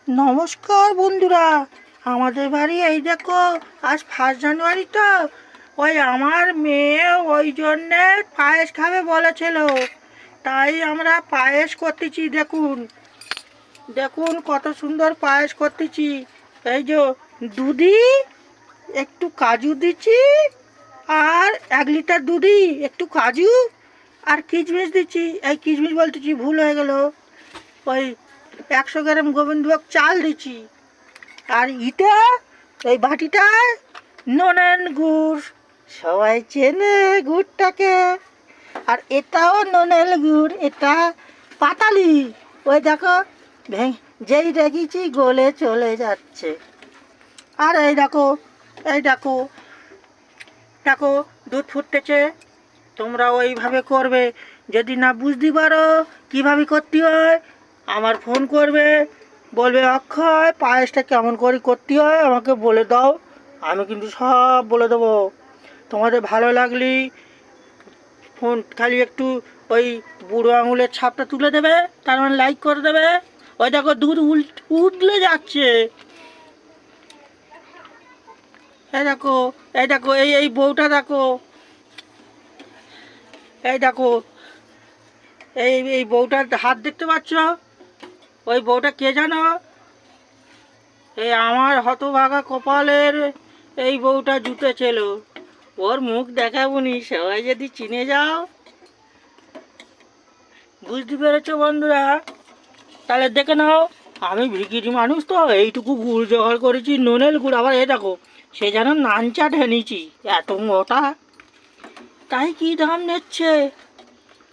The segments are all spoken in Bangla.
নমস্কার বন্ধুরা, আমাদের বাড়ি এই দেখো, আজ 1 জানুয়ারি তো। ওই আমার মেয়ে ওই জন্যে পায়েস খাবে বলেছিল, তাই আমরা পায়েস করতেছি। দেখুন দেখুন কত সুন্দর পায়েস করতেছি। এই যে দুধি, একটু কাজু দিচ্ছি, আর 1 লিটার দুধি, একটু কাজু আর কিশমিশ দিচ্ছি। এই কিশমিশ বলতেছি, ভুল হয়ে গেল। ওই 100 গ্রাম গোবিন্দভোগ চাল দিচ্ছি। আর এই বাটিটায় নলেন গুড়, সবাই চেনে গুড়টাকে। আর এটাও নলেন গুড়, এটা পাতালি। ওই দেখো, যেই রেখেছি গলে চলে যাচ্ছে। আর এই দেখো দেখো, দুধ ফুটতেছে। তোমরা ওইভাবে করবে। যদি না বুঝতে পারো কীভাবে করতে হয়, আমার ফোন করবে, বলবে অক্ষয় পায়েসটা কেমন করে করতে হয় আমাকে বলে দাও, আমি কিন্তু সব বলে দেবো। তোমাদের ভালো লাগলেই ফোন খালি একটু ওই বুড়ো আঙুলের ছাপটা তুলে দেবে, তার মানে লাইক করে দেবে। ওই দেখো দুধ উঠলে যাচ্ছে। এই দেখো এই এই বউটা দেখো, এই দেখো এই এই বউটার হাত দেখতে পাচ্ছ? ওই বউটা কে জানো? এই আমার হতভাগা কপালের এই বউটা জুটেছিল। ওর মুখ দেখাবনি, সবাই যদি চিনে যাও। বুঝতে পেরেছো বন্ধুরা? তাহলে দেখে নাও, আমি ভিখিরি মানুষ তো, এইটুকু গুড় জোগাড় করেছি, নুনের গুড়। আবার এ দেখো, সে যেন নানচা ঢেনেছি, এত মোটা। তাই কি দাম নিচ্ছে?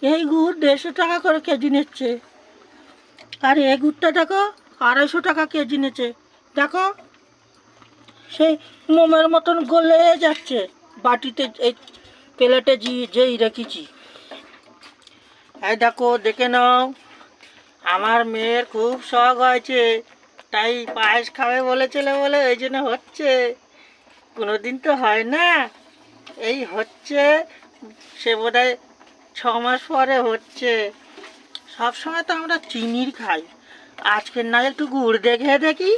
এই গুড় 150 টাকা করে কেজি নিচ্ছে। আর এই গুড়টা দেখো, 250 টাকা কেজি নিচ্ছে। দেখো, সেই মোমের মতন গলে যাচ্ছে বাটিতে, এই প্লেটে যেই রেখেছি। এই দেখো, দেখে নাও, আমার মেয়ের খুব শখ হয়েছে, তাই পায়েস খাবে বলেছিল বলে এই জন্য হচ্ছে। কোনোদিন তো হয় না, এই হচ্ছে। সে বোধহয় 6 মাস পরে হচ্ছে। সবসময় তো আমরা চিনির খাই, আজকের না একটু গুড় দেখে দেখি।